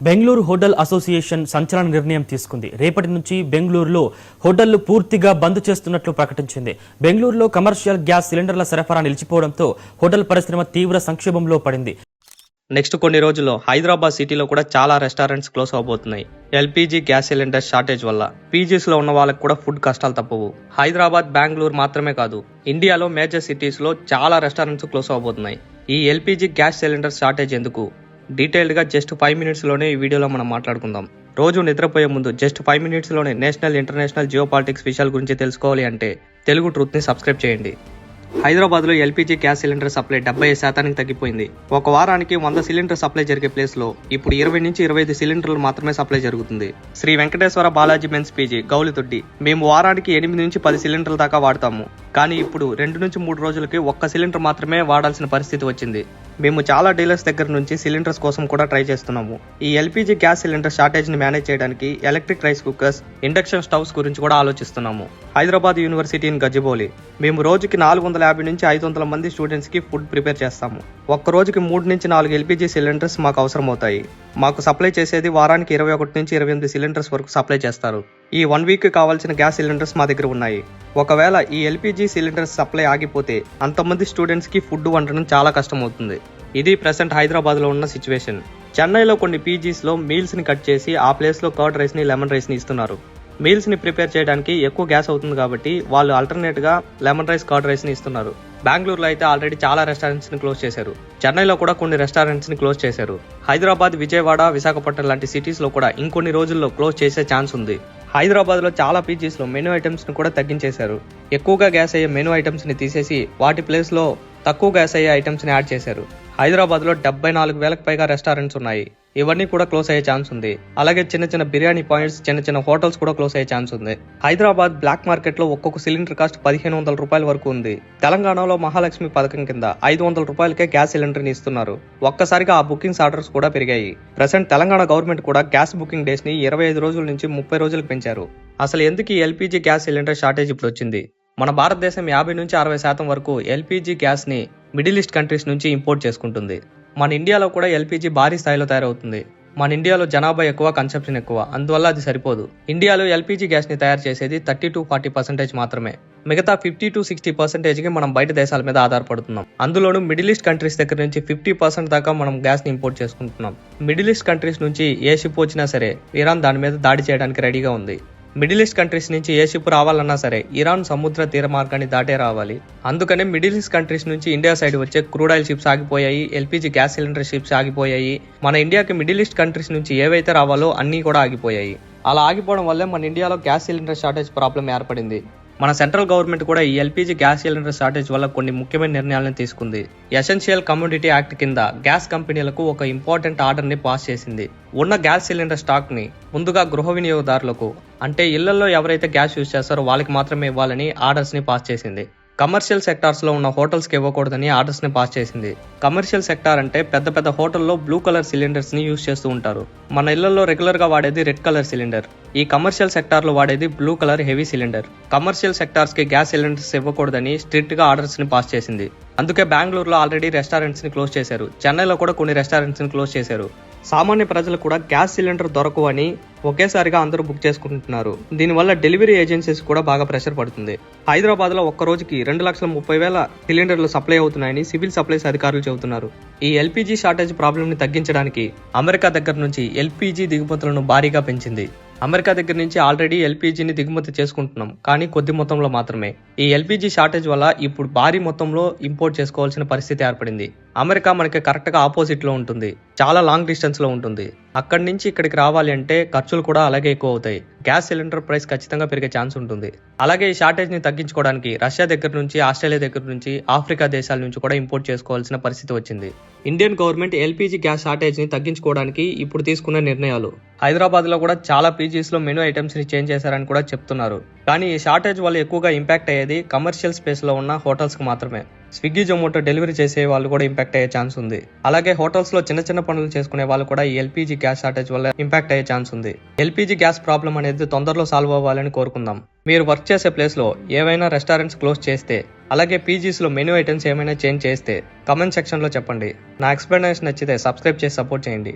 Bengaluru hotel association సంచలన నిర్ణయం తీసుకుంది. రేపటి నుంచి బెంగళూరులో హోటళ్లు పూర్తిగా బంద్ చేస్తున్నట్లు ప్రకటించింది. బెంగళూరులో కమర్షియల్ గ్యాస్ సిలిండర్ల సరఫరా నిలిచిపోవడంతో హోటల్ పరిశ్రమ తీవ్ర సంక్షోభంలో పడింది. నెక్స్ట్ కొన్ని రోజుల్లో హైదరాబాద్ సిటీలో కూడా చాలా రెస్టారెంట్స్ క్లోజ్ అవబోతున్నాయి. ఎల్పీజీ గ్యాస్ సిలిండర్ షార్టేజ్ వల్ల పీజీస్ లో ఉన్న వాళ్ళకి కూడా ఫుడ్ కష్టాలు తప్పవు. హైదరాబాద్, బెంగళూరు మాత్రమే కాదు, ఇండియాలో మేజర్ సిటీస్ లో చాలా రెస్టారెంట్స్ క్లోజ్ అవబోతున్నాయి. ఈ ఎల్పీజీ గ్యాస్ సిలిండర్ షార్టేజ్ ఎందుకు డీటెయిల్డ్ గా జస్ట్ 5 minutes లోనే ఈ వీడియోలో మనం మాట్లాడుకుందాం. రోజు నిద్రపోయే ముందు జస్ట్ 5 minutes లోనే నేషనల్, ఇంటర్నేషనల్, జియో పాలిటిక్స్ విషయాల గురించి తెలుసుకోవాలి అంటే తెలుగు ట్రూత్ ని సబ్స్క్రైబ్ చేయండి. హైదరాబాద్ లో ఎల్పీజీ గ్యాస్ సిలిండర్ సప్లై 75% తగ్గిపోయింది. ఒక వారానికి 100 సిలిండర్ సప్లై జరిగే ప్లేస్ లో ఇప్పుడు 20 నుంచి 25 సిలిండర్లు మాత్రమే సప్లై జరుగుతుంది. శ్రీ వెంకటేశ్వర బాలాజీ మెన్స్ పీజీ, గౌలితొడ్డి, మేము వారానికి 8 నుంచి 10 సిలిండర్ల దాకా వాడతాము. కానీ ఇప్పుడు 2 నుంచి 3 రోజులకి 1 సిలిండర్ మాత్రమే వాడాల్సిన పరిస్థితి వచ్చింది. మేము చాలా డీలర్స్ దగ్గర నుంచి సిలిండర్స్ కోసం కూడా ట్రై చేస్తున్నాము. ఈ ఎల్పీజీ గ్యాస్ సిలిండర్ షార్టేజ్ ని మేనేజ్ చేయడానికి electric rice cookers, induction stoves గురించి కూడా ఆలోచిస్తున్నాము. హైదరాబాద్ యూనివర్సిటీ ఇన్ గజిబౌలి, మేము రోజుకి 450 నుంచి 500 మంది స్టూడెంట్స్ కి ఫుడ్ ప్రిపేర్ చేస్తాము. ఒక్క రోజుకి 3 నుంచి 4 ఎల్పీజీ సిలిండర్స్ మాకు అవసరం అవుతాయి. మాకు సప్లై చేసేది వారానికి 21 నుంచి 28 సిలిండర్స్ వరకు సప్లై చేస్తారు. ఈ 1 వీక్ కావాల్సిన గ్యాస్ సిలిండర్స్ మా దగ్గర ఉన్నాయి. ఒకవేళ ఈ ఎల్పీజీ సిలిండర్స్ సప్లై ఆగిపోతే అంతమంది స్టూడెంట్స్ కి ఫుడ్ వండడం చాలా కష్టం అవుతుంది. ఇది ప్రెసెంట్ హైదరాబాద్ లో ఉన్న సిచ్యువేషన్. చెన్నైలో కొన్ని పీజీస్ లో మీల్స్ ని కట్ చేసి ఆ ప్లేస్ లో కర్డ్ రైస్ ని, లెమన్ రైస్ ని ఇస్తున్నారు. మీల్స్ ని ప్రిపేర్ చేయడానికి ఎక్కువ గ్యాస్ అవుతుంది కాబట్టి వాళ్ళు ఆల్టర్నేట్ గా లెమన్ రైస్, కర్డ్ రైస్ ని ఇస్తున్నారు. బెంగళూరులో అయితే ఆల్రెడీ చాలా రెస్టారెంట్స్ ని క్లోజ్ చేశారు. చెన్నైలో కూడా కొన్ని రెస్టారెంట్స్ ని క్లోజ్ చేశారు. హైదరాబాద్, విజయవాడ, విశాఖపట్నం లాంటి సిటీస్ లో కూడా ఇంకొన్ని రోజుల్లో క్లోజ్ చేసే ఛాన్స్ ఉంది. హైదరాబాద్ లో చాలా పీజీస్ లో మెనూ ఐటమ్స్ ని కూడా తగ్గించేశారు. ఎక్కువగా గ్యాస్ అయ్యే మెనూ ఐటమ్స్ ని తీసేసి వాటి ప్లేస్ లో తక్కువ గ్యాస్ అయ్యే ఐటమ్స్ ని యాడ్ చేశారు. హైదరాబాద్ లో 74,000కు పైగా రెస్టారెంట్స్ ఉన్నాయి. ఇవన్నీ కూడా క్లోజ్ అయ్యే ఛాన్స్ ఉంది. అలాగే చిన్న చిన్న బిర్యానీ పాయింట్స్, చిన్న చిన్న హోటల్స్ కూడా క్లోజ్ అయ్యే ఛాన్స్ ఉంది. హైదరాబాద్ బ్లాక్ మార్కెట్ లో ఒక్కొక్క సిలిండర్ కాస్ట్ 1,500 రూపాయల వరకు ఉంది. తెలంగాణలో మహాలక్ష్మి పథకం కింద 500 రూపాయలకే గ్యాస్ సిలిండర్ ని ఇస్తున్నారు. ఒక్కసారిగా ఆ బుకింగ్స్ ఆర్డర్స్ కూడా పెరిగాయి. ప్రెసెంట్ తెలంగాణ గవర్నమెంట్ కూడా గ్యాస్ బుకింగ్ డేస్ ని 25 రోజుల నుంచి 30 రోజులకు పెంచారు. అసలు ఎందుకు ఈ ఎల్పీజీ గ్యాస్ సిలిండర్ షార్టేజ్ ఇప్పుడు వచ్చింది? మన భారతదేశం 50 నుంచి 60% వరకు ఎల్పీజీ గ్యాస్ ని మిడిల్ ఈస్ట్ కంట్రీస్ నుంచి ఇంపోర్ట్ చేసుకుంటుంది. మన ఇండియాలో కూడా ఎల్పీజీ భారీ స్థాయిలో తయారవుతుంది. మన ఇండియాలో జనాభా ఎక్కువ, కన్సంప్షన్ ఎక్కువ, అందువల్ల అది సరిపోదు. ఇండియాలో ఎల్పీజీ గ్యాస్ ని తయారు చేసేది 30-40% మాత్రమే. మిగతా 50-60% కి మనం బయట దేశాల మీద ఆధారపడుతున్నాం. అందులోనూ మిడిల్ ఈస్ట్ కంట్రీస్ దగ్గర నుంచి 50% దాకా మనం గ్యాస్ ని ఇంపోర్ట్ చేసుకుంటున్నాం. మిడిల్ ఈస్ట్ కంట్రీస్ నుంచి ఏ షిప్ వచ్చినా సరే ఇరాన్ దాని మీద దాడి చేయడానికి రెడీగా ఉంది. మిడిల్ ఈస్ట్ కంట్రీస్ నుంచి ఏ షిప్ రావాలన్నా సరే ఇరాన్ సముద్ర తీర మార్గాన్ని దాటే రావాలి. అందుకనే మిడిల్ ఈస్ట్ కంట్రీస్ నుంచి ఇండియా సైడ్ వచ్చే క్రూడ్ ఆయిల్ షిప్స్ ఆగిపోయాయి, ఎల్పీజీ గ్యాస్ సిలిండర్ షిప్స్ ఆగిపోయాయి. మన ఇండియాకి మిడిల్ ఈస్ట్ కంట్రీస్ నుంచి ఏవైతే రావాలో అన్నీ కూడా ఆగిపోయాయి. అలా ఆగిపోవడం వల్లే మన ఇండియాలో గ్యాస్ సిలిండర్ షార్టేజ్ ప్రాబ్లం ఏర్పడింది. మన సెంట్రల్ గవర్నమెంట్ కూడా ఈ ఎల్పీజీ గ్యాస్ సిలిండర్ షార్టేజ్ వల్ల కొన్ని ముఖ్యమైన నిర్ణయాలను తీసుకుంది. ఎసెన్షియల్ కమోడిటీ యాక్ట్ కింద గ్యాస్ కంపెనీలకు ఒక ఇంపార్టెంట్ ఆర్డర్ ని పాస్ చేసింది. ఉన్న గ్యాస్ సిలిండర్ స్టాక్ ని ముందుగా గృహ వినియోగదారులకు, అంటే ఇళ్లలో ఎవరైతే గ్యాస్ యూజ్ చేస్తారో వాళ్ళకి మాత్రమే ఇవ్వాలని ఆర్డర్స్ ని పాస్ చేసింది. కమర్షియల్ సెక్టార్స్ లో ఉన్న హోటల్స్ కి ఇవ్వకూడదని ఆర్డర్స్ ని పాస్ చేసింది. కమర్షియల్ సెక్టార్ అంటే పెద్ద పెద్ద హోటల్లో బ్లూ కలర్ సిలిండర్స్ ని యూజ్ చేస్తూ ఉంటారు. మన ఇళ్లలో రెగ్యులర్ గా వాడేది రెడ్ కలర్ సిలిండర్. ఈ కమర్షియల్ సెక్టార్ లో వాడేది blue colour heavy cylinder. Commercial sectors కి గ్యాస్ సిలిండర్స్ ఇవ్వకూడదని స్ట్రిక్ట్ గా ఆర్డర్స్ ని పాస్ చేసింది. అందుకే బెంగళూరులో ఆల్రెడీ రెస్టారెంట్స్ ని క్లోజ్ చేశారు. చెన్నైలో కూడా కొన్ని రెస్టారెంట్స్ ని క్లోజ్ చేశారు. సామాన్య ప్రజలు కూడా గ్యాస్ సిలిండర్ దొరకవని ఒకేసారిగా అందరూ బుక్ చేసుకుంటున్నారు. దీనివల్ల డెలివరీ ఏజెన్సీస్ కూడా బాగా ప్రెషర్ పడుతుంది. హైదరాబాద్ లో ఒక్క రోజుకి 2,30,000 సిలిండర్లు సప్లై అవుతున్నాయని సివిల్ సప్లైస్ అధికారులు చెబుతున్నారు. ఈ ఎల్పీజీ షార్టేజ్ ప్రాబ్లం ని తగ్గించడానికి అమెరికా దగ్గర నుంచి ఎల్పీజీ దిగుమతులను భారీగా పెంచింది. అమెరికా దగ్గర నుంచి ఆల్రెడీ ఎల్పీజీని దిగుమతి చేసుకుంటున్నాం, కానీ కొద్ది మొత్తంలో మాత్రమే. ఈ ఎల్పీజీ షార్టేజ్ వల్ల ఇప్పుడు భారీ మొత్తంలో ఇంపోర్ట్ చేసుకోవాల్సిన పరిస్థితి ఏర్పడింది. అమెరికా మనకి కరెక్ట్ గా ఆపోజిట్ లో ఉంటుంది, చాలా లాంగ్ డిస్టెన్స్ లో ఉంటుంది. అక్కడి నుంచి ఇక్కడికి రావాలి అంటే ఖర్చులు కూడా అలాగే ఎక్కువ అవుతాయి. గ్యాస్ సిలిండర్ ప్రైస్ ఖచ్చితంగా పెరిగే ఛాన్స్ ఉంటుంది. అలాగే ఈ షార్టేజ్ ని తగ్గించుకోవడానికి రష్యా దగ్గర నుంచి, ఆస్ట్రేలియా దగ్గర నుంచి, ఆఫ్రికా దేశాల నుంచి కూడా ఇంపోర్ట్ చేసుకోవాల్సిన పరిస్థితి వచ్చింది. Indian government LPG gas shortage ని తగ్గించుకోవడానికి ఇప్పుడు తీసుకున్న నిర్ణయాలు. హైదరాబాద్ లో కూడా చాలా పీజీస్ లో మెనూ ఐటమ్స్ ని చేంజ్ చేశారని కూడా చెప్తున్నారు. కానీ ఈ షార్టేజ్ వల్ల ఎక్కువగా ఇంపాక్ట్ అయ్యేది కమర్షియల్ స్పేస్ లో ఉన్న హోటల్స్ కి మాత్రమే. స్విగ్గీ, జొమాటో డెలివరీ చేసే వాళ్ళు కూడా ఇంపాక్ట్ అయ్యే ఛాన్స్ ఉంది. అలాగే హోటల్స్ లో చిన్న చిన్న పనులు చేసుకునే వాళ్ళు కూడా ఈ ఎల్పీజీ గ్యాస్ షార్టేజ్ వల్ల ఇంపాక్ట్ అయ్యే ఛాన్స్ ఉంది. ఎల్పీజీ గ్యాస్ ప్రాబ్లం అనేది తొందరలో సాల్వ్ అవ్వాలని కోరుకుందాం. మీరు వర్క్ చేసే ప్లేస్ లో ఏవైనా రెస్టారెంట్స్ క్లోజ్ చేస్తే, అలాగే పీజీస్ లో మెనూ ఐటమ్స్ ఏమైనా చేంజ్ చేస్తే కమెంట్ సెక్షన్ లో చెప్పండి. నా ఎక్స్ప్లెనేషన్ నచ్చితే సబ్స్క్రైబ్ చేసి సపోర్ట్ చేయండి.